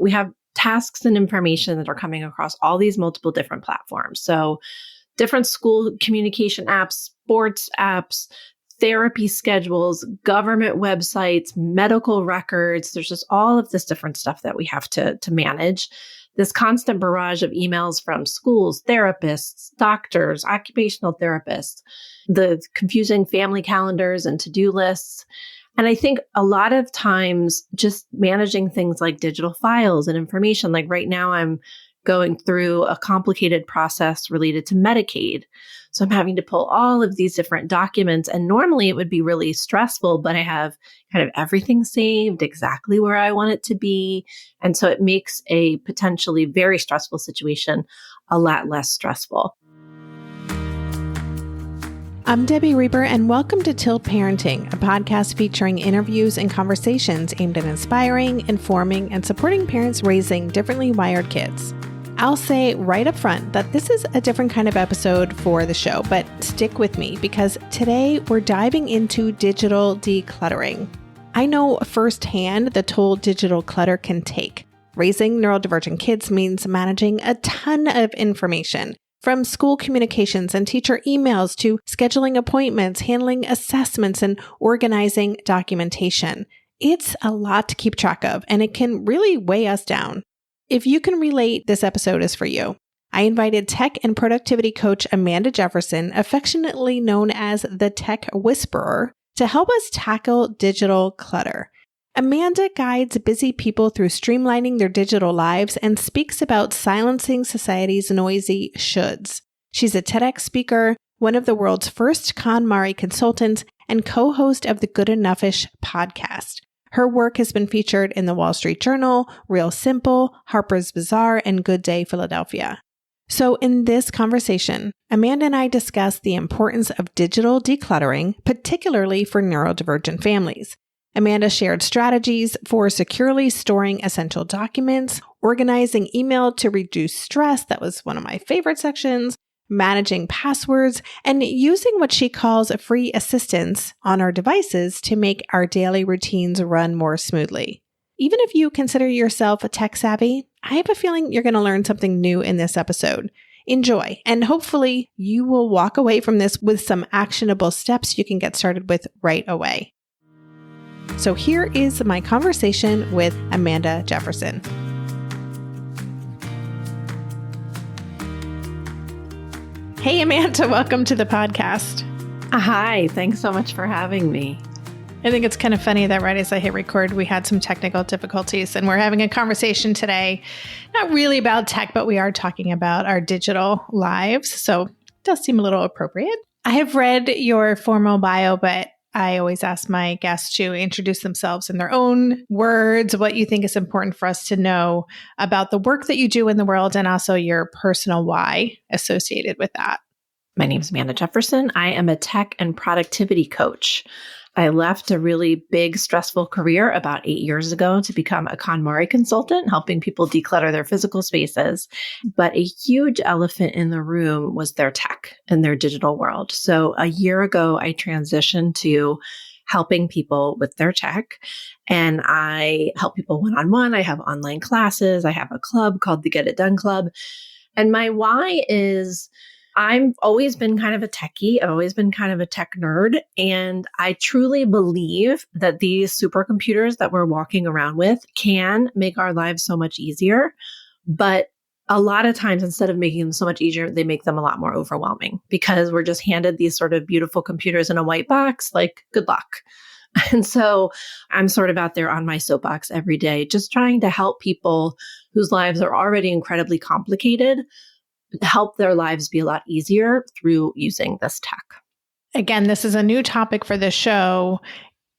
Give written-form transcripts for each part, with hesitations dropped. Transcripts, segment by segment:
we have tasks and information that are coming across all these multiple different platforms. So different school communication apps, sports apps, therapy schedules, government websites, medical records. There's just all of this different stuff that we have to manage. This constant barrage of emails from schools, therapists, doctors, occupational therapists, the confusing family calendars and to-do lists. And I think a lot of times just managing things like digital files and information, like right now I'm going through a complicated process related to Medicaid. So I'm having to pull all of these different documents. And normally it would be really stressful, but I have kind of everything saved exactly where I want it to be. And so it makes a potentially very stressful situation a lot less stressful. I'm Debbie Reber, and welcome to Tilt Parenting, a podcast featuring interviews and conversations aimed at inspiring, informing, and supporting parents raising differently wired kids. I'll say right up front that this is a different kind of episode for the show, but stick with me because today we're diving into digital decluttering. I know firsthand the toll digital clutter can take. Raising neurodivergent kids means managing a ton of information. From school communications and teacher emails to scheduling appointments, handling assessments, and organizing documentation. It's a lot to keep track of, and it can really weigh us down. If you can relate, this episode is for you. I invited tech and productivity coach Amanda Jefferson, affectionately known as the Tech Whisperer, to help us tackle digital clutter. Amanda guides busy people through streamlining their digital lives and speaks about silencing society's noisy shoulds. She's a TEDx speaker, one of the world's first KonMari consultants, and co-host of the Good Enough-ish podcast. Her work has been featured in the Wall Street Journal, Real Simple, Harper's Bazaar, and Good Day Philadelphia. So in this conversation, Amanda and I discuss the importance of digital decluttering, particularly for neurodivergent families. Amanda shared strategies for securely storing essential documents, organizing email to reduce stress, that was one of my favorite sections, managing passwords, and using what she calls free assistance on our devices to make our daily routines run more smoothly. Even if you consider yourself tech savvy, I have a feeling you're going to learn something new in this episode. Enjoy, and hopefully you will walk away from this with some actionable steps you can get started with right away. So here is my conversation with Amanda Jefferson. Hey, Amanda, welcome to the podcast. Hi, thanks so much for having me. I think it's kind of funny that right as I hit record, we had some technical difficulties and we're having a conversation today, not really about tech, but we are talking about our digital lives. So it does seem a little appropriate. I have read your formal bio, but I always ask my guests to introduce themselves in their own words, what you think is important for us to know about the work that you do in the world and also your personal why associated with that. My name is Amanda Jefferson. I am a tech and productivity coach. I left a really big, stressful career about 8 years ago to become a KonMari consultant, helping people declutter their physical spaces. But a huge elephant in the room was their tech and their digital world. So a year ago, I transitioned to helping people with their tech. And I help people one-on-one. I have online classes. I have a club called the Get It Done Club. And my why is I've always been kind of a techie. I've always been kind of a tech nerd. And I truly believe that these supercomputers that we're walking around with can make our lives so much easier. But a lot of times, instead of making them so much easier, they make them a lot more overwhelming because we're just handed these sort of beautiful computers in a white box, like, good luck. And so I'm sort of out there on my soapbox every day, just trying to help people whose lives are already incredibly complicated help their lives be a lot easier through using this tech. Again, this is a new topic for the show.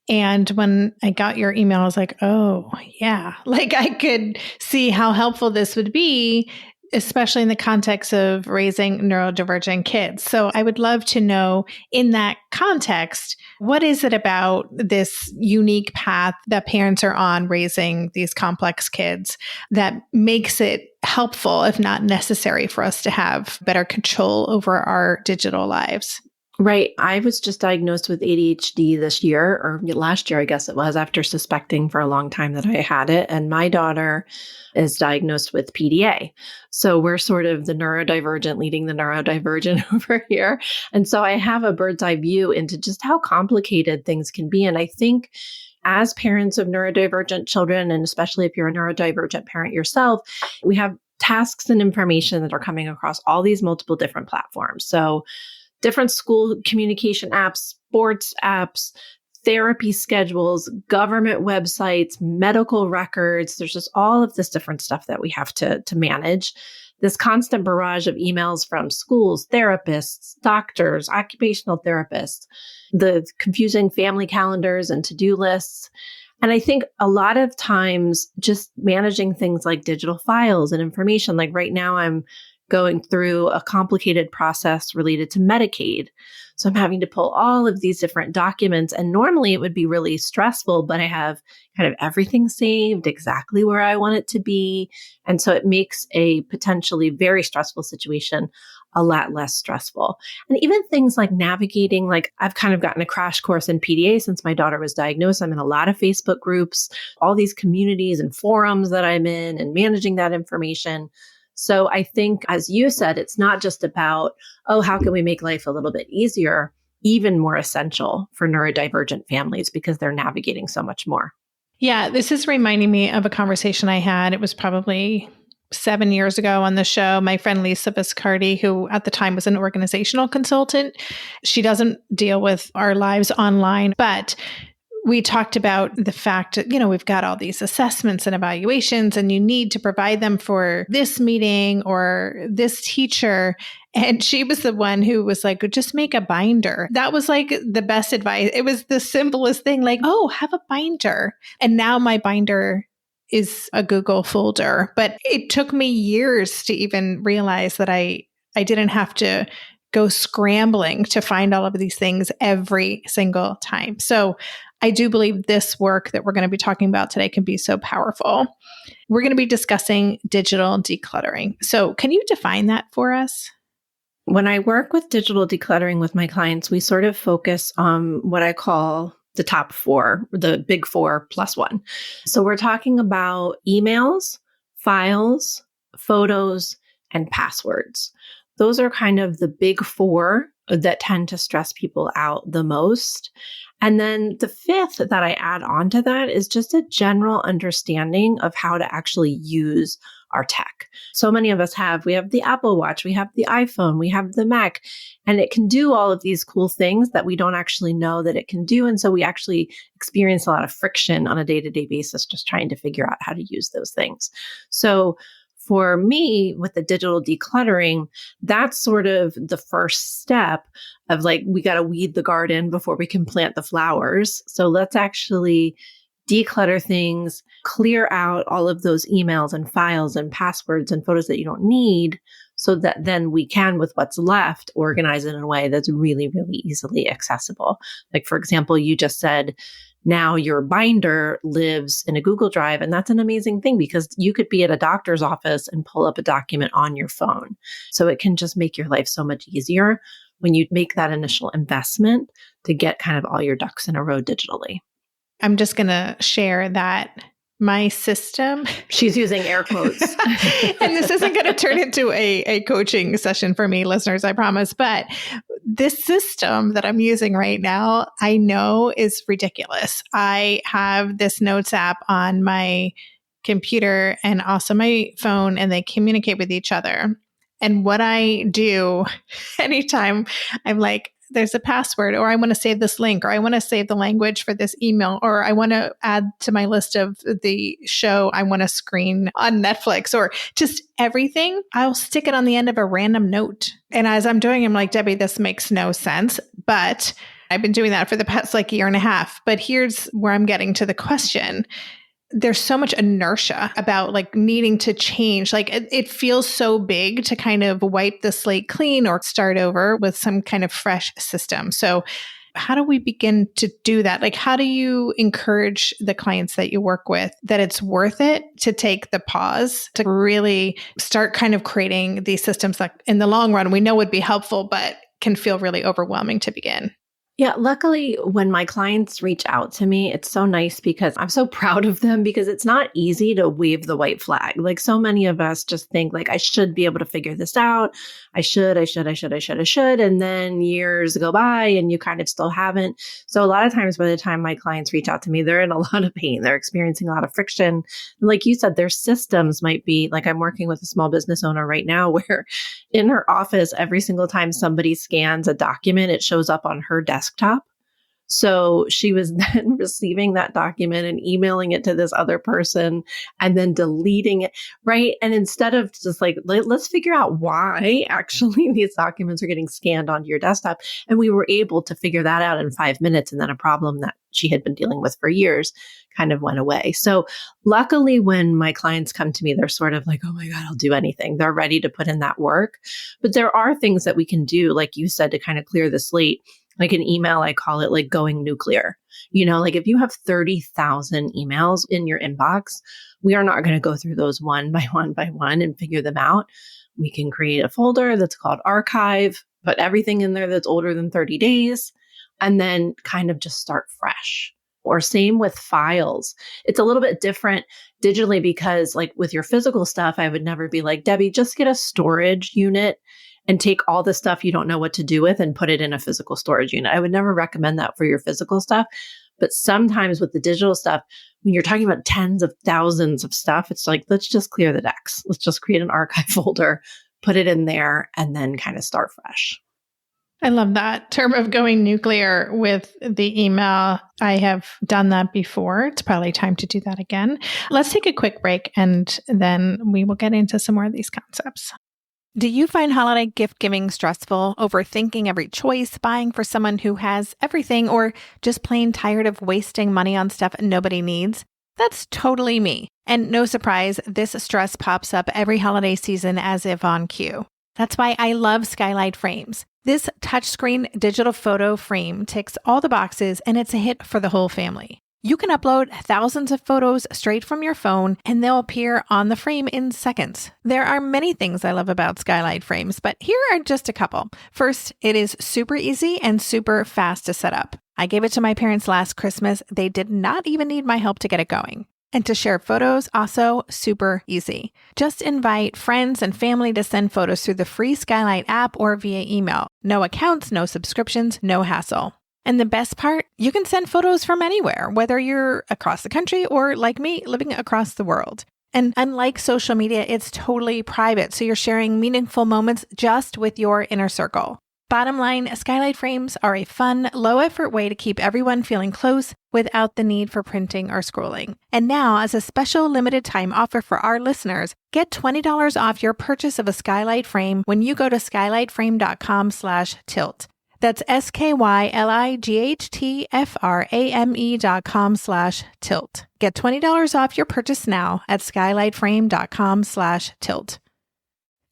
And when I got your email, I was like, oh, yeah, like I could see how helpful this would be, especially in the context of raising neurodivergent kids. So I would love to know in that context, what is it about this unique path that parents are on raising these complex kids that makes it helpful, if not necessary, for us to have better control over our digital lives? Right. I was just diagnosed with ADHD this year, or last year, I guess it was, after suspecting for a long time that I had it. And my daughter is diagnosed with PDA. So we're sort of the neurodivergent leading the neurodivergent over here. And so I have a bird's eye view into just how complicated things can be. And I think as parents of neurodivergent children, and especially if you're a neurodivergent parent yourself, we have tasks and information that are coming across all these multiple different platforms. So different school communication apps, sports apps, therapy schedules, government websites, medical records. There's just all of this different stuff that we have to manage. This constant barrage of emails from schools, therapists, doctors, occupational therapists, the confusing family calendars and to-do lists. And I think a lot of times just managing things like digital files and information, like right now I'm going through a complicated process related to Medicaid. So I'm having to pull all of these different documents. And normally it would be really stressful, but I have kind of everything saved exactly where I want it to be. And so it makes a potentially very stressful situation a lot less stressful. And even things like navigating, like I've kind of gotten a crash course in PDA since my daughter was diagnosed. I'm in a lot of Facebook groups, all these communities and forums that I'm in, and managing that information. So I think, as you said, it's not just about, oh, how can we make life a little bit easier? Even more essential for neurodivergent families because they're navigating so much more. Yeah, this is reminding me of a conversation I had. It was probably 7 years ago on the show. My friend Lisa Viscardi, who at the time was an organizational consultant, she doesn't deal with our lives online, but we talked about the fact that, we've got all these assessments and evaluations, and you need to provide them for this meeting or this teacher. And she was the one who was like, just make a binder. That was like the best advice. It was the simplest thing, like, oh, have a binder. And now my binder is a Google folder. But it took me years to even realize that I didn't have to go scrambling to find all of these things every single time. So I do believe this work that we're going to be talking about today can be so powerful. We're going to be discussing digital decluttering. So can you define that for us? When I work with digital decluttering with my clients, we sort of focus on what I call the top four, the big 4+1. So we're talking about emails, files, photos, and passwords. Those are kind of the big four that tend to stress people out the most. And then the fifth that I add on to that is just a general understanding of how to actually use our tech. So many of us we have the Apple Watch, we have the iPhone, we have the Mac, and it can do all of these cool things that we don't actually know that it can do. And so we actually experience a lot of friction on a day-to-day basis, just trying to figure out how to use those things. So for me, with the digital decluttering, that's sort of the first step of like, we got to weed the garden before we can plant the flowers. So let's actually declutter things, clear out all of those emails and files and passwords and photos that you don't need, so that then we can, with what's left, organize it in a way that's really, really easily accessible. Like, for example, you just said, now your binder lives in a Google Drive, and that's an amazing thing because you could be at a doctor's office and pull up a document on your phone. So it can just make your life so much easier when you make that initial investment to get kind of all your ducks in a row digitally. I'm just going to share that my system. She's using air quotes. And this isn't going to turn into a coaching session for me, listeners, I promise. But this system that I'm using right now, I know is ridiculous. I have this notes app on my computer and also my phone, and they communicate with each other. And what I do anytime I'm like, there's a password, or I want to save this link, or I want to save the language for this email, or I want to add to my list of the show I want to screen on Netflix, or just everything, I'll stick it on the end of a random note. And as I'm doing, I'm like, Debbie, this makes no sense. But I've been doing that for the past year and a half. But here's where I'm getting to the question. There's so much inertia about needing to change. It feels so big to kind of wipe the slate clean or start over with some kind of fresh system. So how do we begin to do that? How do you encourage the clients that you work with that it's worth it to take the pause to really start kind of creating these systems that in the long run we know would be helpful, but can feel really overwhelming to begin. Yeah, luckily, when my clients reach out to me, it's so nice because I'm so proud of them because it's not easy to wave the white flag. Like so many of us just think like, I should be able to figure this out. I should. And then years go by and you kind of still haven't. So a lot of times by the time my clients reach out to me, they're in a lot of pain. They're experiencing a lot of friction. And like you said, their systems might be like, I'm working with a small business owner right now where in her office, every single time somebody scans a document, it shows up on her desktop. So she was then receiving that document and emailing it to this other person and then deleting it, right? And instead of just like, let's figure out why actually these documents are getting scanned onto your desktop. And we were able to figure that out in 5 minutes. And then a problem that she had been dealing with for years kind of went away. So luckily, when my clients come to me, they're sort of like, oh my God, I'll do anything. They're ready to put in that work. But there are things that we can do, like you said, to kind of clear the slate. Like an email, I call it like going nuclear. Like if you have 30,000 emails in your inbox, we are not going to go through those one by one and figure them out. We can create a folder that's called archive, put everything in there that's older than 30 days, and then kind of just start fresh. Or same with files. It's a little bit different digitally because like with your physical stuff, I would never be like, Debbie, just get a storage unit and take all the stuff you don't know what to do with and put it in a physical storage unit. I would never recommend that for your physical stuff. But sometimes with the digital stuff, when you're talking about tens of thousands of stuff, it's like, let's just clear the decks. Let's just create an archive folder, put it in there, and then kind of start fresh. I love that term of going nuclear with the email. I have done that before. It's probably time to do that again. Let's take a quick break and then we will get into some more of these concepts. Do you find holiday gift giving stressful, overthinking every choice, buying for someone who has everything, or just plain tired of wasting money on stuff nobody needs? That's totally me. And no surprise, this stress pops up every holiday season as if on cue. That's why I love Skylight Frames. This touchscreen digital photo frame ticks all the boxes and it's a hit for the whole family. You can upload thousands of photos straight from your phone and they'll appear on the frame in seconds. There are many things I love about Skylight Frames, but here are just a couple. First, it is super easy and super fast to set up. I gave it to my parents last Christmas. They did not even need my help to get it going. And to share photos, also super easy. Just invite friends and family to send photos through the free Skylight app or via email. No accounts, no subscriptions, no hassle. And the best part, you can send photos from anywhere, whether you're across the country or like me, living across the world. And unlike social media, it's totally private, so you're sharing meaningful moments just with your inner circle. Bottom line, Skylight Frames are a fun, low-effort way to keep everyone feeling close without the need for printing or scrolling. And now, as a special limited-time offer for our listeners, get $20 off your purchase of a Skylight Frame when you go to skylightframe.com/tilt. That's skylightframe.com/tilt. Get $20 off your purchase now at skylightframe.com/tilt.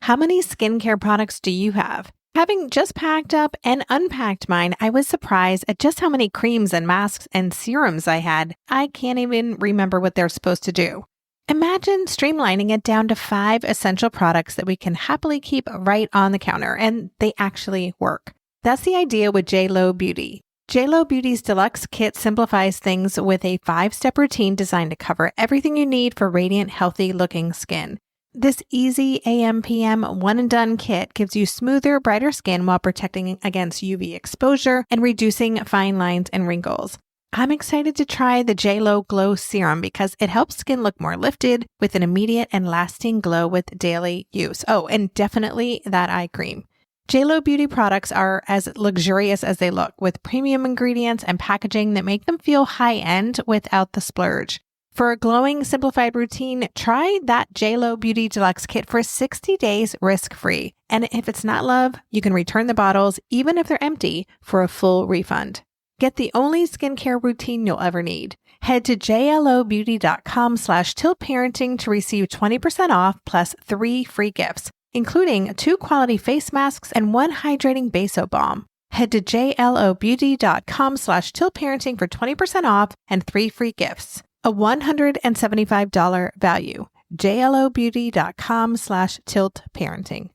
How many skincare products do you have? Having just packed up and unpacked mine, I was surprised at just how many creams and masks and serums I had. I can't even remember what they're supposed to do. Imagine streamlining it down to 5 essential products that we can happily keep right on the counter, and they actually work. That's the idea with JLo Beauty. JLo Beauty's Deluxe Kit simplifies things with a 5-step routine designed to cover everything you need for radiant, healthy-looking skin. This easy AM/PM one-and-done kit gives you smoother, brighter skin while protecting against UV exposure and reducing fine lines and wrinkles. I'm excited to try the JLo Glow Serum because it helps skin look more lifted with an immediate and lasting glow with daily use. Oh, and definitely that eye cream. JLo Beauty products are as luxurious as they look, with premium ingredients and packaging that make them feel high-end without the splurge. For a glowing, simplified routine, try that JLo Beauty Deluxe Kit for 60 days risk-free. And if it's not love, you can return the bottles, even if they're empty, for a full refund. Get the only skincare routine you'll ever need. Head to jlobeauty.com/tiltparenting to receive 20% off plus 3 free gifts, including 2 quality face masks and 1 hydrating base soap balm. Head to jlobeauty.com/tiltparenting for 20% off and 3 free gifts. A $175 value. jlobeauty.com/tiltparenting.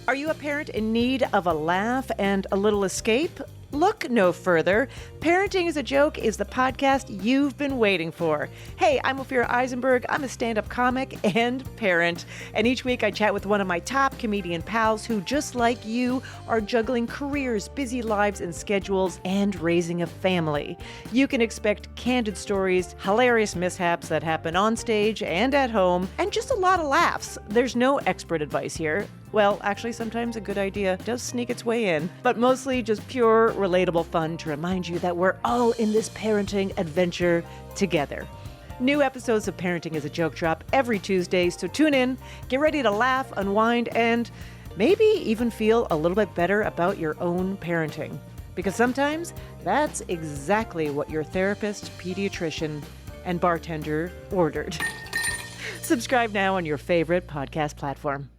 Are you a parent in need of a laugh and a little escape? Look no further. Parenting is a Joke is the podcast you've been waiting for. Hey, I'm Ophira Eisenberg. I'm a stand-up comic and parent. And each week I chat with one of my top comedian pals who, just like you, are juggling careers, busy lives and schedules, and raising a family. You can expect candid stories, hilarious mishaps that happen on stage and at home, and just a lot of laughs. There's no expert advice here. Well, actually, sometimes a good idea does sneak its way in, but mostly just pure, relatable fun to remind you that we're all in this parenting adventure together. New episodes of Parenting is a Joke drop every Tuesday, so tune in, get ready to laugh, unwind, and maybe even feel a little bit better about your own parenting. Because sometimes that's exactly what your therapist, pediatrician, and bartender ordered. Subscribe now on your favorite podcast platform.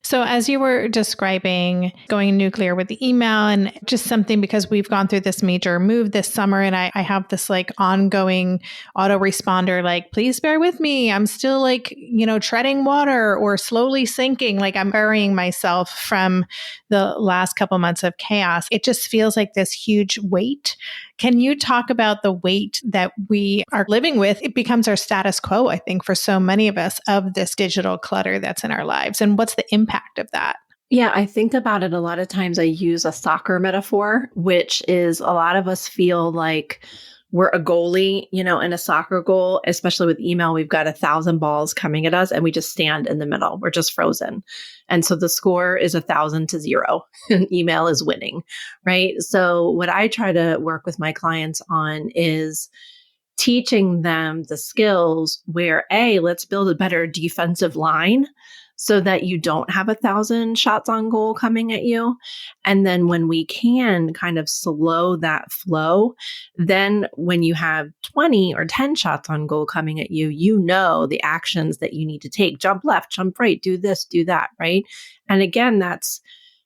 So as you were describing going nuclear with the email and just something, because we've gone through this major move this summer and I have this like ongoing autoresponder, like, please bear with me. I'm still like, treading water or slowly sinking. Like I'm burying myself from the last couple months of chaos. It just feels like this huge weight. Can you talk about the weight that we are living with? It becomes our status quo, I think, for so many of us, of this digital clutter that's in our lives. And what's the impact of that? Yeah, I think about it a lot of times. I use a soccer metaphor, which is a lot of us feel like we're a goalie, in a soccer goal, especially with email. We've got 1,000 balls coming at us and we just stand in the middle. We're just frozen. And so the score is 1,000-0 and email is winning, right? So what I try to work with my clients on is teaching them the skills where, let's build a better defensive line so that you don't have 1,000 shots on goal coming at you. And then when we can kind of slow that flow, then when you have 20 or 10 shots on goal coming at you, the actions that you need to take. Jump left, jump right, do this, do that, right? And again, that's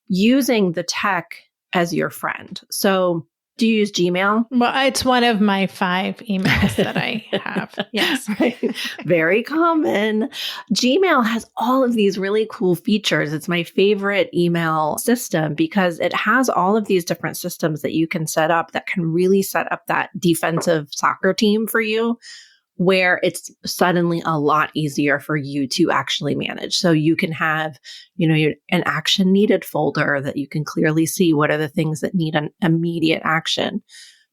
using the tech as your friend. So do you use Gmail? Well, it's one of my 5 emails that I have. Yes. Right. Very common. Gmail has all of these really cool features. It's my favorite email system because it has all of these different systems that you can set up that can really set up that defensive soccer team for you, where it's suddenly a lot easier for you to actually manage. So you can have, an action needed folder that you can clearly see what are the things that need an immediate action.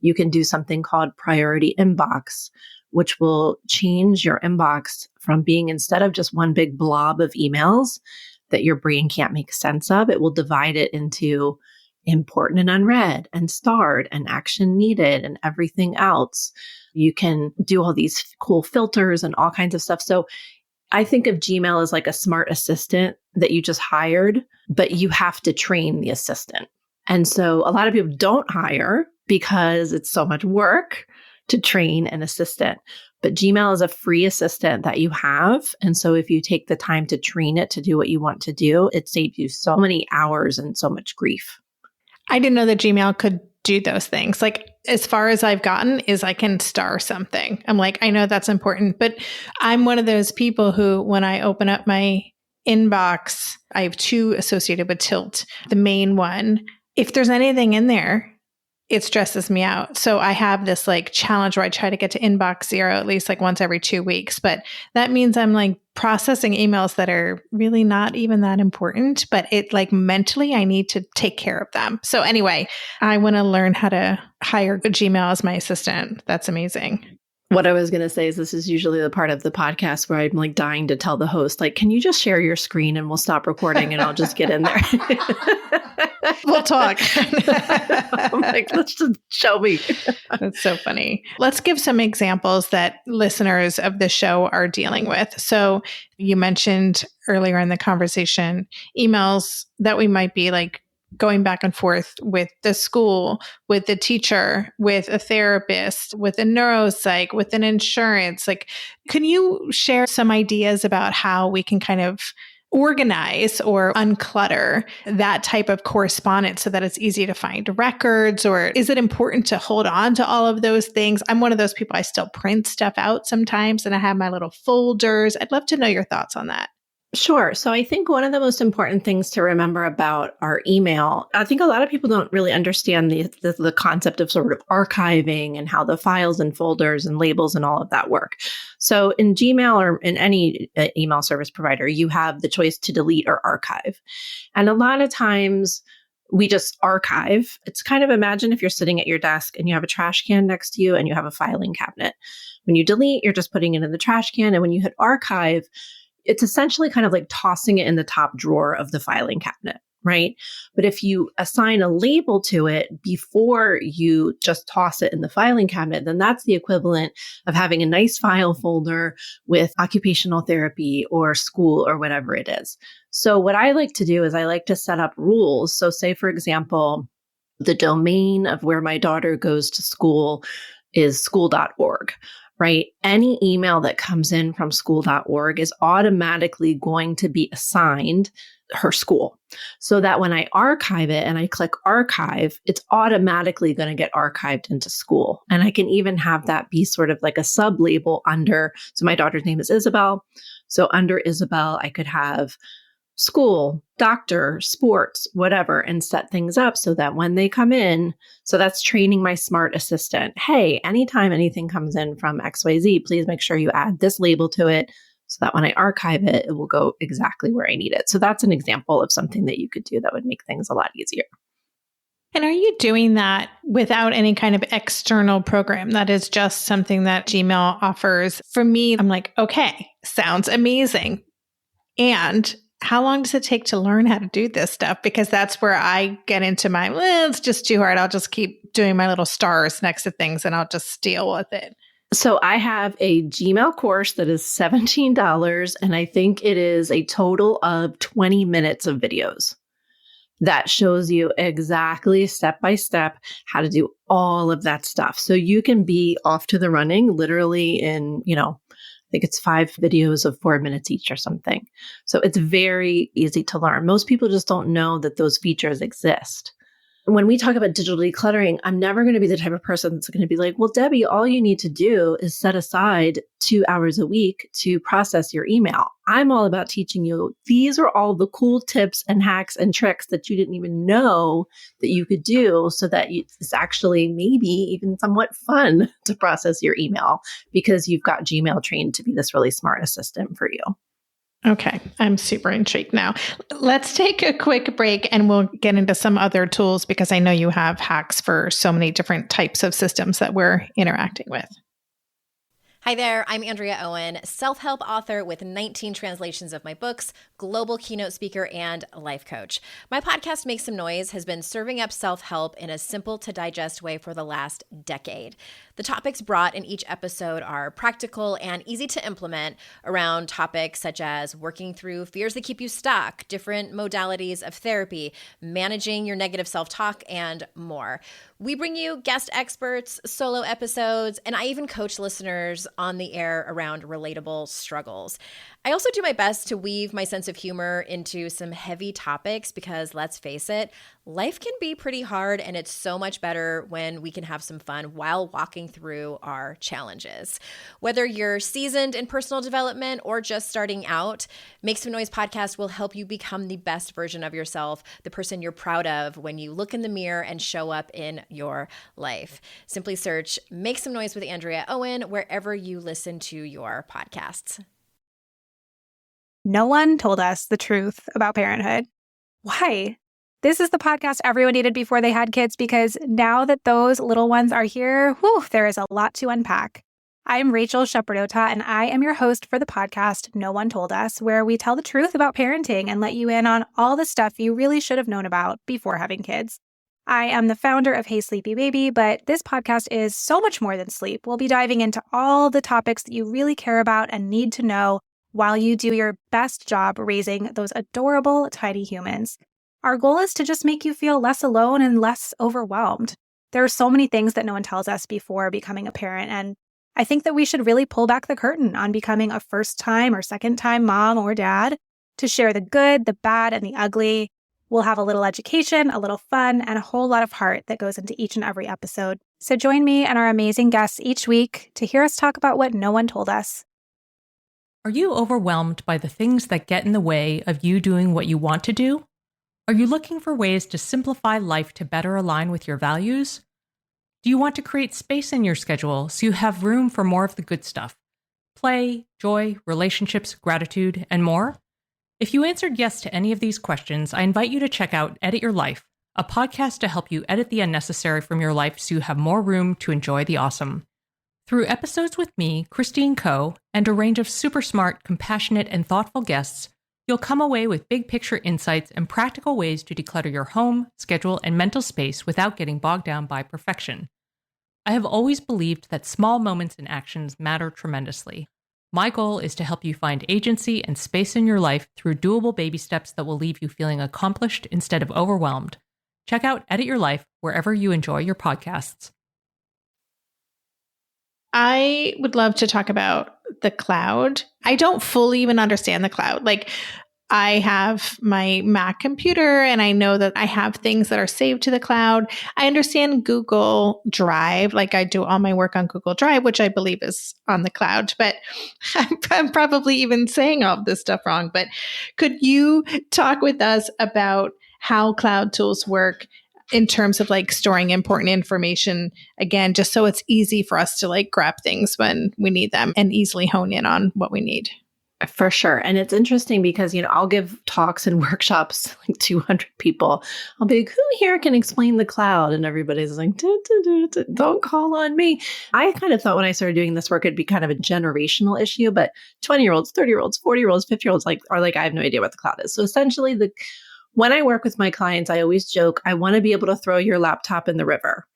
You can do something called priority inbox, which will change your inbox from being, instead of just one big blob of emails that your brain can't make sense of, it will divide it into important and unread and starred and action needed and everything else. You can do all these cool filters and all kinds of stuff. So I think of Gmail as like a smart assistant that you just hired, but you have to train the assistant. And so a lot of people don't hire because it's so much work to train an assistant. But Gmail is a free assistant that you have. And so if you take the time to train it to do what you want to do, it saves you so many hours and so much grief. I didn't know that Gmail could do those things. Like, as far as I've gotten is I can star something. I'm like, I know that's important, but I'm one of those people who, when I open up my inbox, I have 2 associated with Tilt. The main one, if there's anything in there, it stresses me out. So I have this like challenge where I try to get to inbox 0 at least like once every 2 weeks. But that means I'm like processing emails that are really not even that important, but it like mentally I need to take care of them. So anyway, I want to learn how to hire Gmail as my assistant. That's amazing. What I was going to say is this is usually the part of the podcast where I'm like dying to tell the host, like, can you just share your screen and we'll stop recording and I'll just get in there. We'll talk. I'm like, let's just show me. That's so funny. Let's give some examples that listeners of the show are dealing with. So you mentioned earlier in the conversation, emails that we might be like going back and forth with the school, with the teacher, with a therapist, with a neuropsych, with an insurance. Like, can you share some ideas about how we can kind of organize or unclutter that type of correspondence so that it's easy to find records? Or is it important to hold on to all of those things? I'm one of those people, I still print stuff out sometimes and I have my little folders. I'd love to know your thoughts on that. Sure. So I think one of the most important things to remember about our email, I think a lot of people don't really understand the concept of sort of archiving and how the files and folders and labels and all of that work. So in Gmail or in any email service provider, you have the choice to delete or archive. And a lot of times we just archive. It's kind of, imagine if you're sitting at your desk and you have a trash can next to you and you have a filing cabinet. When you delete, you're just putting it in the trash can. And when you hit archive, it's essentially kind of like tossing it in the top drawer of the filing cabinet, right? But if you assign a label to it before you just toss it in the filing cabinet, then that's the equivalent of having a nice file folder with occupational therapy or school or whatever it is. So what I like to do is I like to set up rules. So say, for example, the domain of where my daughter goes to school is school.org. Right? Any email that comes in from school.org is automatically going to be assigned her school, so that when I archive it and I click archive, it's automatically going to get archived into school. And I can even have that be sort of like a sub label under. So my daughter's name is Isabel. So under Isabel, I could have school, doctor, sports, whatever, and set things up so that when they come in, so that's training my smart assistant. Hey, anytime anything comes in from XYZ, please make sure you add this label to it so that when I archive it, it will go exactly where I need it. So that's an example of something that you could do that would make things a lot easier. And are you doing that without any kind of external program? That is just something that Gmail offers. For me, I'm like, okay, sounds amazing. And how long does it take to learn how to do this stuff? Because that's where I get into my, well, it's just too hard. I'll just keep doing my little stars next to things and I'll just deal with it. So I have a Gmail course that is $17, and I think it is a total of 20 minutes of videos that shows you exactly step by step how to do all of that stuff. So you can be off to the running literally in, I think it's 5 videos of 4 minutes each or something. So it's very easy to learn. Most people just don't know that those features exist. When we talk about digital decluttering, I'm never going to be the type of person that's going to be like, well, Debbie, all you need to do is set aside 2 hours a week to process your email. I'm all about teaching you, these are all the cool tips and hacks and tricks that you didn't even know that you could do so that it's actually maybe even somewhat fun to process your email because you've got Gmail trained to be this really smart assistant for you. Okay, I'm super intrigued now. Let's take a quick break and we'll get into some other tools because I know you have hacks for so many different types of systems that we're interacting with. Hi there, I'm Andrea Owen, self-help author with 19 translations of my books, global keynote speaker, and life coach. My podcast, Make Some Noise, has been serving up self-help in a simple to digest way for the last decade. The topics brought in each episode are practical and easy to implement around topics such as working through fears that keep you stuck, different modalities of therapy, managing your negative self-talk, and more. We bring you guest experts, solo episodes, and I even coach listeners on the air around relatable struggles. I also do my best to weave my sense of humor into some heavy topics because, let's face it, life can be pretty hard and it's so much better when we can have some fun while walking through our challenges. Whether you're seasoned in personal development or just starting out, Make Some Noise podcast will help you become the best version of yourself, the person you're proud of when you look in the mirror and show up in your life. Simply search Make Some Noise with Andrea Owen wherever you listen to your podcasts. No one told us the truth about parenthood. Why? This is the podcast everyone needed before they had kids because now that those little ones are here, there is a lot to unpack. I'm Rachel Shepardota, and I am your host for the podcast No One Told Us, where we tell the truth about parenting and let you in on all the stuff you really should have known about before having kids. I am the founder of Hey Sleepy Baby, but this podcast is so much more than sleep. We'll be diving into all the topics that you really care about and need to know while you do your best job raising those adorable, tiny humans. Our goal is to just make you feel less alone and less overwhelmed. There are so many things that no one tells us before becoming a parent, and I think that we should really pull back the curtain on becoming a first-time or second-time mom or dad to share the good, the bad, and the ugly. We'll have a little education, a little fun, and a whole lot of heart that goes into each and every episode. So join me and our amazing guests each week to hear us talk about what no one told us. Are you overwhelmed by the things that get in the way of you doing what you want to do? Are you looking for ways to simplify life to better align with your values? Do you want to create space in your schedule so you have room for more of the good stuff? Play, joy, relationships, gratitude, and more? If you answered yes to any of these questions, I invite you to check out Edit Your Life, a podcast to help you edit the unnecessary from your life so you have more room to enjoy the awesome. Through episodes with me, Christine Coe, and a range of super smart, compassionate, and thoughtful guests, you'll come away with big picture insights and practical ways to declutter your home, schedule, and mental space without getting bogged down by perfection. I have always believed that small moments and actions matter tremendously. My goal is to help you find agency and space in your life through doable baby steps that will leave you feeling accomplished instead of overwhelmed. Check out Edit Your Life wherever you enjoy your podcasts. I would love to talk about the cloud. I don't fully even understand the cloud. Like, I have my Mac computer and I know that I have things that are saved to the cloud. I understand Google Drive. Like, I do all my work on Google Drive, which I believe is on the cloud, but I'm probably even saying all of this stuff wrong. But could you talk with us about how cloud tools work in terms of like storing important information, again, just so it's easy for us to like grab things when we need them and easily hone in on what we need? For sure. And it's interesting because, I'll give talks and workshops, like 200 people. I'll be like, who here can explain the cloud? And everybody's like, don't call on me. I kind of thought when I started doing this work, it'd be kind of a generational issue, but 20-year-olds, 30-year-olds, 40-year-olds, 50-year-olds are like, I have no idea what the cloud is. So essentially when I work with my clients, I always joke, I want to be able to throw your laptop in the river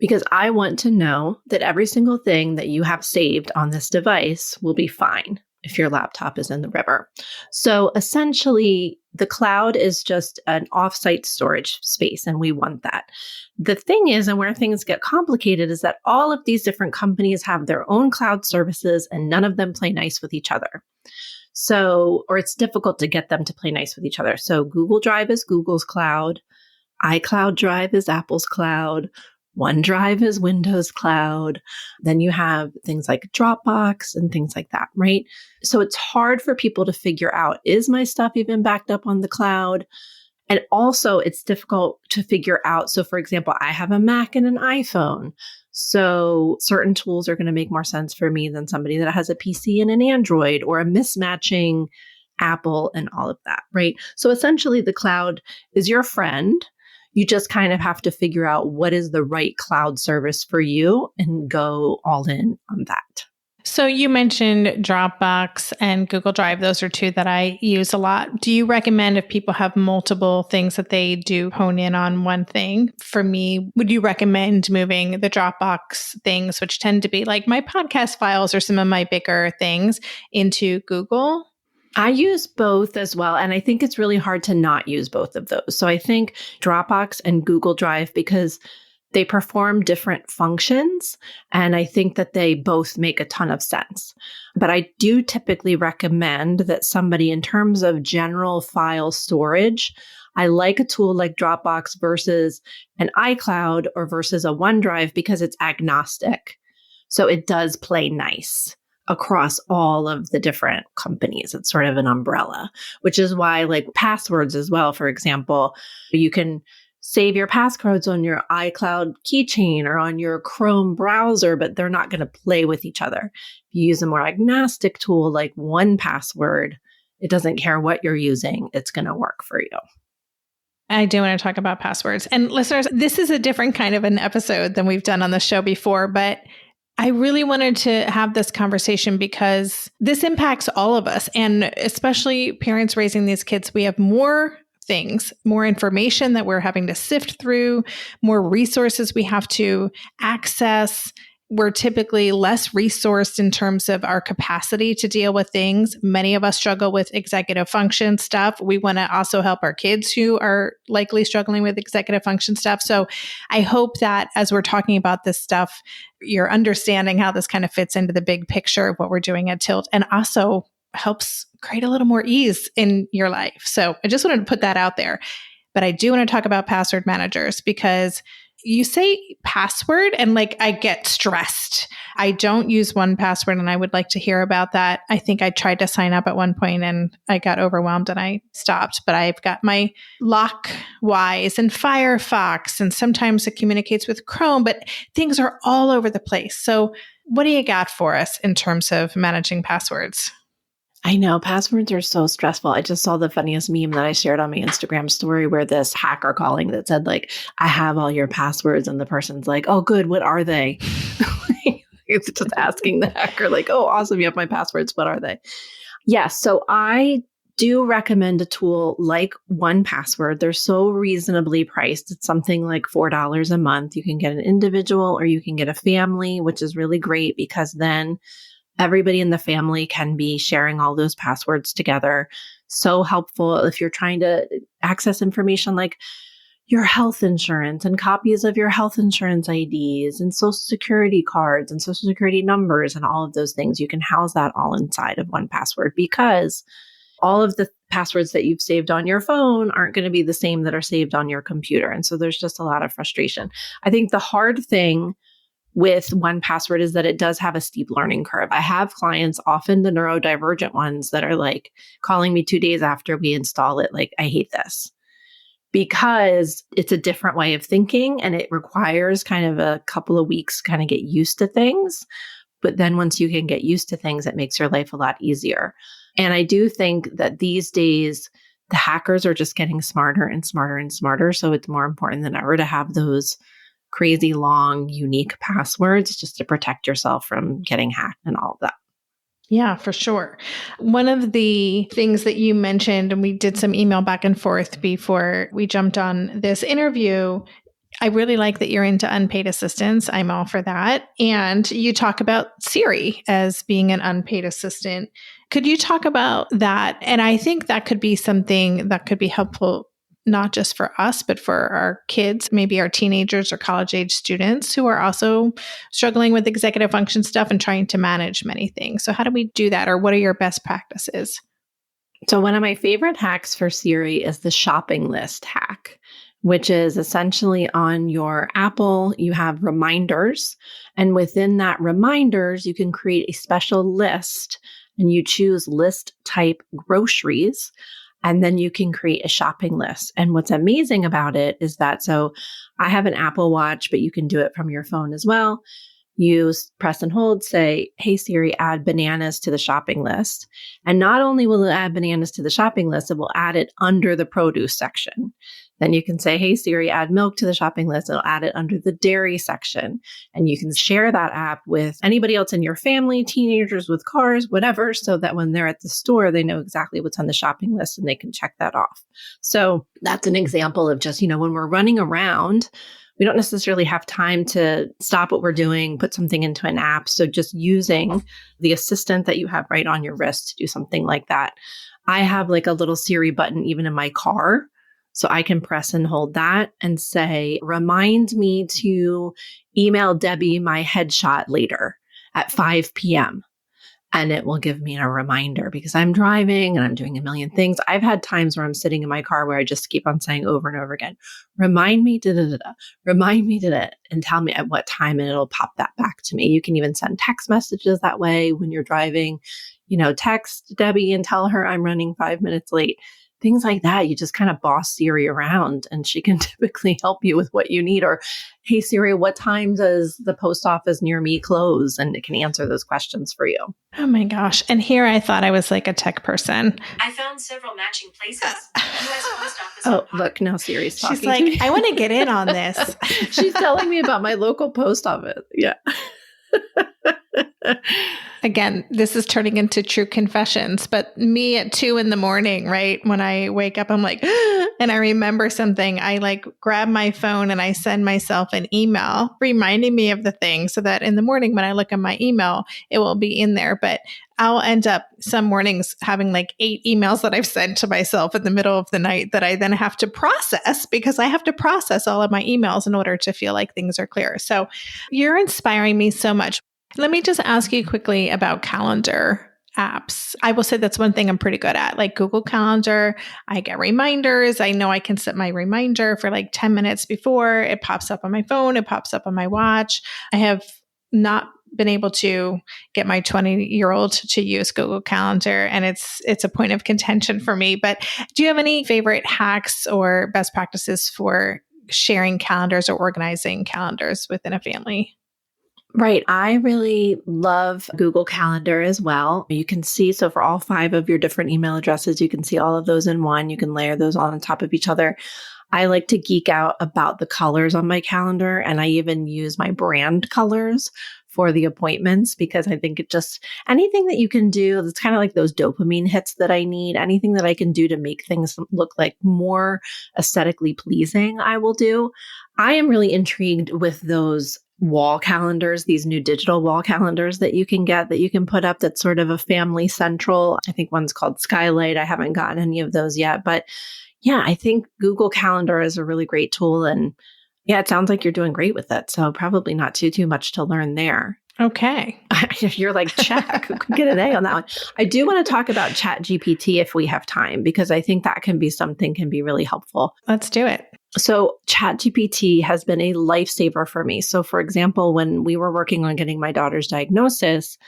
because I want to know that every single thing that you have saved on this device will be fine if your laptop is in the river. So essentially, the cloud is just an offsite storage space, and we want that. The thing is, and where things get complicated, is that all of these different companies have their own cloud services, and none of them play nice with each other. Or it's difficult to get them to play nice with each other. So Google Drive is Google's cloud. iCloud Drive is Apple's cloud. OneDrive is Windows cloud. Then you have things like Dropbox and things like that, right? So it's hard for people to figure out, is my stuff even backed up on the cloud? And also it's difficult to figure out. So for example, I have a Mac and an iPhone. So certain tools are going to make more sense for me than somebody that has a PC and an Android, or a mismatching Apple and all of that, right? So essentially the cloud is your friend. You just kind of have to figure out what is the right cloud service for you and go all in on that. So you mentioned Dropbox and Google Drive. Those are two that I use a lot. Do you recommend, if people have multiple things that they do hone in on one thing? For me, would you recommend moving the Dropbox things, which tend to be like my podcast files or some of my bigger things, into Google? I use both as well. And I think it's really hard to not use both of those. So I think Dropbox and Google Drive, because they perform different functions, and I think that they both make a ton of sense. But I do typically recommend that somebody, in terms of general file storage, I like a tool like Dropbox versus an iCloud or versus a OneDrive because it's agnostic. So it does play nice across all of the different companies. It's sort of an umbrella, which is why, like passwords as well, for example, you can save your passcodes on your iCloud keychain or on your Chrome browser, but they're not going to play with each other. If you use a more agnostic tool like 1Password, it doesn't care what you're using, it's going to work for you. I do want to talk about passwords. And listeners, this is a different kind of an episode than we've done on the show before, but I really wanted to have this conversation because this impacts all of us, and especially parents raising these kids. We have more things, more information that we're having to sift through, more resources we have to access. We're typically less resourced in terms of our capacity to deal with things. Many of us struggle with executive function stuff. We want to also help our kids who are likely struggling with executive function stuff. So I hope that as we're talking about this stuff, you're understanding how this kind of fits into the big picture of what we're doing at Tilt, and also helps create a little more ease in your life. So I just wanted to put that out there. But I do want to talk about password managers because you say password and like I get stressed. I don't use 1Password and I would like to hear about that. I think I tried to sign up at one point and I got overwhelmed and I stopped, but I've got my Lockwise and Firefox, and sometimes it communicates with Chrome, but things are all over the place. So what do you got for us in terms of managing passwords? I know passwords are so stressful. I just saw the funniest meme that I shared on my Instagram story where this hacker calling that said like, I have all your passwords. And the person's like, oh, good. What are they? It's just asking the hacker like, oh, awesome. You have my passwords. What are they? Yes. So I do recommend a tool like 1Password. They're so reasonably priced. It's something like $4 a month. You can get an individual or you can get a family, which is really great because then everybody in the family can be sharing all those passwords together. So helpful if you're trying to access information like your health insurance and copies of your health insurance IDs and social security cards and social security numbers and all of those things. You can house that all inside of 1Password because all of the passwords that you've saved on your phone aren't going to be the same that are saved on your computer. And so there's just a lot of frustration. I think the hard thing with 1Password is that it does have a steep learning curve. I have clients, often the neurodivergent ones, that are like calling me 2 days after we install it, like, I hate this. Because it's a different way of thinking and it requires kind of a couple of weeks to kind of get used to things. But then once you can get used to things, it makes your life a lot easier. And I do think that these days, the hackers are just getting smarter and smarter and smarter. So it's more important than ever to have those crazy long, unique passwords just to protect yourself from getting hacked and all of that. Yeah, for sure. One of the things that you mentioned, and we did some email back and forth before we jumped on this interview, I really like that you're into unpaid assistance. I'm all for that. And you talk about Siri as being an unpaid assistant. Could you talk about that? And I think that could be something that could be helpful, not just for us, but for our kids, maybe our teenagers or college age students who are also struggling with executive function stuff and trying to manage many things. So how do we do that? Or what are your best practices? So one of my favorite hacks for Siri is the shopping list hack, which is essentially on your Apple, you have reminders. And within that reminders, you can create a special list and you choose list type groceries. And then you can create a shopping list. And what's amazing about it is that, so I have an Apple Watch, but you can do it from your phone as well. You press and hold, say, hey, Siri, add bananas to the shopping list. And not only will it add bananas to the shopping list, it will add it under the produce section. Then you can say, hey, Siri, add milk to the shopping list. It'll add it under the dairy section. And you can share that app with anybody else in your family, teenagers with cars, whatever, so that when they're at the store, they know exactly what's on the shopping list and they can check that off. So that's an example of just, when we're running around, we don't necessarily have time to stop what we're doing, put something into an app. So just using the assistant that you have right on your wrist to do something like that. I have like a little Siri button even in my car. So I can press and hold that and say, remind me to email Debbie my headshot later at 5 p.m. And it will give me a reminder because I'm driving and I'm doing a million things. I've had times where I'm sitting in my car where I just keep on saying over and over again, remind me, remind me, and tell me at what time, and it'll pop that back to me. You can even send text messages that way when you're driving, text Debbie and tell her I'm running 5 minutes late. Things like that. You just kind of boss Siri around and she can typically help you with what you need. Or, hey, Siri, what time does the post office near me close? And it can answer those questions for you. Oh my gosh. And here I thought I was like a tech person. I found several matching places. US Post Office. Oh, look, now Siri's talking. She's like, I want to get in on this. She's telling me about my local post office. Yeah. Again, this is turning into true confessions, but me at 2 a.m, right? When I wake up, I'm like, and I remember something, I like grab my phone and I send myself an email reminding me of the thing so that in the morning when I look at my email, it will be in there. But I'll end up some mornings having like 8 emails that I've sent to myself in the middle of the night that I then have to process because I have to process all of my emails in order to feel like things are clear. So you're inspiring me so much. Let me just ask you quickly about calendar. apps. I will say that's one thing I'm pretty good at. Like Google Calendar, I get reminders. I know I can set my reminder for like 10 minutes before. It pops up on my phone. It pops up on my watch. I have not been able to get my 20-year-old to use Google Calendar, and it's a point of contention for me. But do you have any favorite hacks or best practices for sharing calendars or organizing calendars within a family? Right. I really love Google Calendar as well. You can see, so for all 5 of your different email addresses, you can see all of those in one. You can layer those all on top of each other. I like to geek out about the colors on my calendar, and I even use my brand colors for the appointments because I think it just, anything that you can do, it's kind of like those dopamine hits that I need, anything that I can do to make things look like more aesthetically pleasing, I will do. I am really intrigued with those wall calendars, these new digital wall calendars that you can get, that you can put up, that's sort of a family central. I think one's called Skylight. I haven't gotten any of those yet, but yeah, I think Google Calendar is a really great tool. And yeah, it sounds like you're doing great with it. So probably not too much to learn there. Okay. You're like, check, get an A on that one. I do want to talk about ChatGPT if we have time, because I think that can be really helpful. Let's do it. So ChatGPT has been a lifesaver for me. So for example, when we were working on getting my daughter's diagnosis,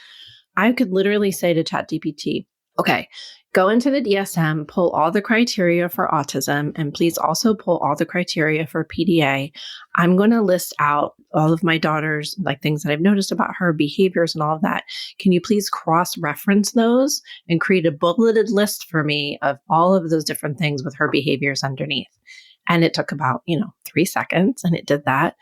I could literally say to ChatGPT, okay, go into the DSM, pull all the criteria for autism, and please also pull all the criteria for PDA. I'm going to list out all of my daughter's, like, things that I've noticed about her behaviors and all of that. Can you please cross-reference those and create a bulleted list for me of all of those different things with her behaviors underneath? And it took about, 3 seconds, and it did that.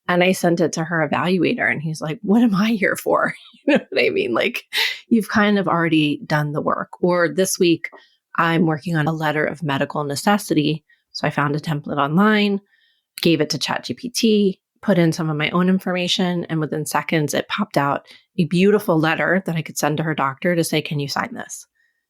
And I sent it to her evaluator, and he's like, what am I here for? You know what I mean? Like, you've kind of already done the work. Or this week, I'm working on a letter of medical necessity. So I found a template online, gave it to ChatGPT, put in some of my own information, and within seconds, it popped out a beautiful letter that I could send to her doctor to say, can you sign this?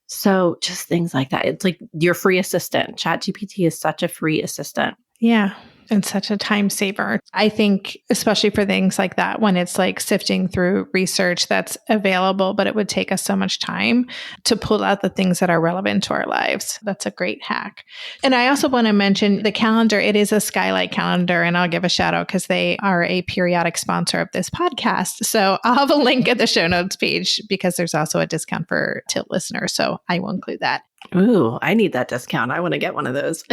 So just things like that. It's like your free assistant. ChatGPT is such a free assistant. Yeah. And such a time saver. I think, especially for things like that, when it's like sifting through research that's available, but it would take us so much time to pull out the things that are relevant to our lives. That's a great hack. And I also want to mention the calendar. It is a Skylight calendar, and I'll give a shout out because they are a periodic sponsor of this podcast. So I'll have a link at the show notes page because there's also a discount for Tilt listeners. So I will include that. Ooh, I need that discount. I want to get one of those.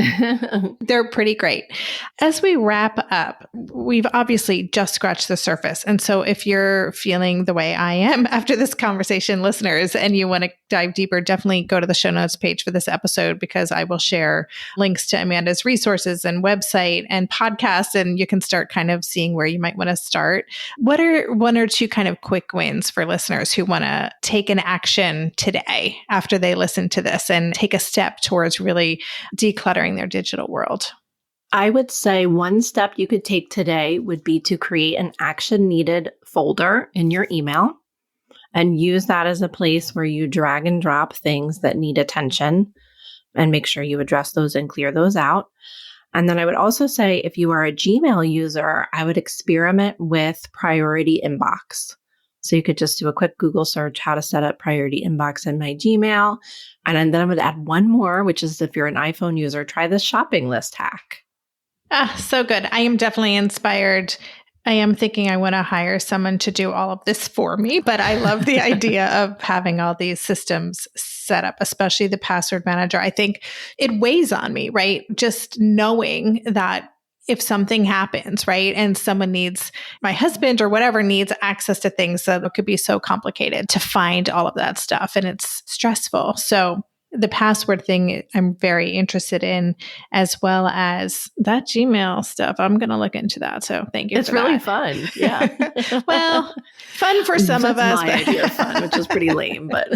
They're pretty great. As we wrap up, we've obviously just scratched the surface. And so if you're feeling the way I am after this conversation, listeners, and you want to dive deeper, definitely go to the show notes page for this episode, because I will share links to Amanda's resources and website and podcasts, and you can start kind of seeing where you might want to start. What are 1 or 2 kind of quick wins for listeners who want to take an action today after they listen to this and take a step towards really decluttering their digital world? I would say one step you could take today would be to create an action needed folder in your email and use that as a place where you drag and drop things that need attention, and make sure you address those and clear those out. And then I would also say, if you are a Gmail user, I would experiment with priority inbox. So you could just do a quick Google search, how to set up priority inbox in my Gmail. And then I would add one more, which is, if you're an iPhone user, try this shopping list hack. So good. I am definitely inspired. I am thinking I want to hire someone to do all of this for me, but I love the idea of having all these systems set up, especially the password manager. I think it weighs on me, right? Just knowing that if something happens, right, and someone needs, my husband or whatever needs access to things, that it could be so complicated to find all of that stuff, and it's stressful. So the password thing, I'm very interested in, as well as that Gmail stuff. I'm going to look into that. So thank you. It's really fun. Yeah. Well, fun for some of us. That's my idea of fun, which is pretty lame, but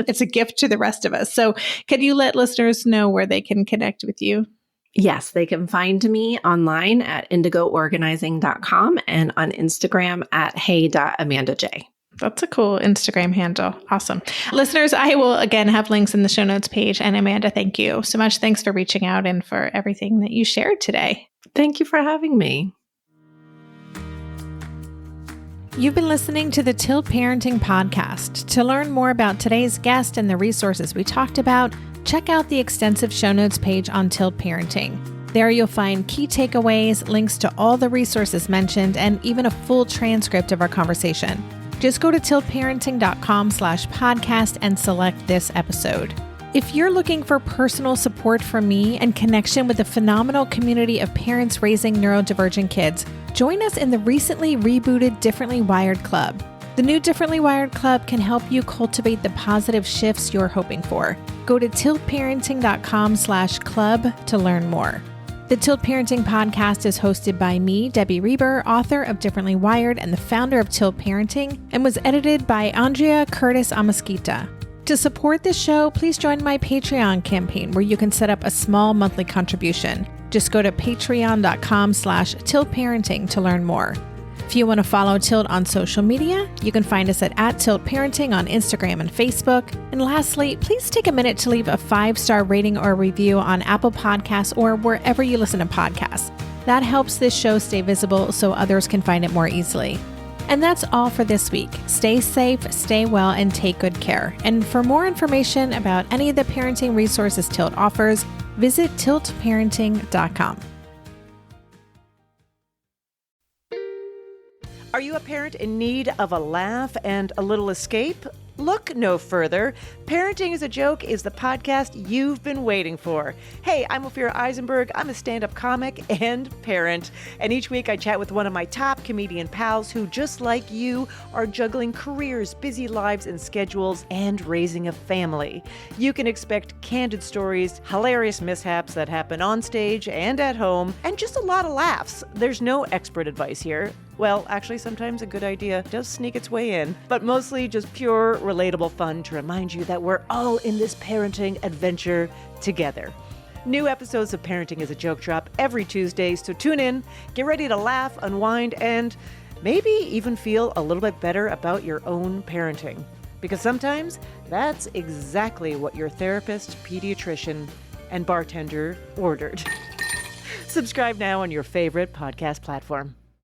it's a gift to the rest of us. So can you let listeners know where they can connect with you? Yes, they can find me online at indigoorganizing.com and on Instagram at hey.amandaj. That's a cool Instagram handle. Awesome. Listeners, I will again have links in the show notes page. And Amanda, thank you so much. Thanks for reaching out and for everything that you shared today. Thank you for having me. You've been listening to the Tilt Parenting Podcast. To learn more about today's guest and the resources we talked about, check out the extensive show notes page on Tilt Parenting. There you'll find key takeaways, links to all the resources mentioned, and even a full transcript of our conversation. Just go to tiltparenting.com/podcast and select this episode. If you're looking for personal support from me and connection with the phenomenal community of parents raising neurodivergent kids, join us in the recently rebooted Differently Wired Club. The new Differently Wired Club can help you cultivate the positive shifts you're hoping for. Go to tiltparenting.com/club to learn more. The Tilt Parenting Podcast is hosted by me, Debbie Reber, author of Differently Wired and the founder of Tilt Parenting, and was edited by Andrea Curtis Amasquita. To support this show, please join my Patreon campaign where you can set up a small monthly contribution. Just go to patreon.com/tiltparenting to learn more. If you want to follow Tilt on social media, you can find us at Tilt Parenting on Instagram and Facebook. And lastly, please take a minute to leave a 5-star rating or review on Apple Podcasts or wherever you listen to podcasts. That helps this show stay visible so others can find it more easily. And that's all for this week. Stay safe, stay well, and take good care. And for more information about any of the parenting resources Tilt offers, visit tiltparenting.com. Are you a parent in need of a laugh and a little escape? Look no further. Parenting is a Joke is the podcast you've been waiting for. Hey, I'm Ophira Eisenberg. I'm a stand-up comic and parent. And each week I chat with one of my top comedian pals who, just like you, are juggling careers, busy lives and schedules, and raising a family. You can expect candid stories, hilarious mishaps that happen on stage and at home, and just a lot of laughs. There's no expert advice here. Well, actually, sometimes a good idea does sneak its way in, but mostly just pure, relatable fun to remind you that we're all in this parenting adventure together. New episodes of Parenting is a Joke drop every Tuesday, so tune in, get ready to laugh, unwind, and maybe even feel a little bit better about your own parenting. Because sometimes that's exactly what your therapist, pediatrician, and bartender ordered. Subscribe now on your favorite podcast platform.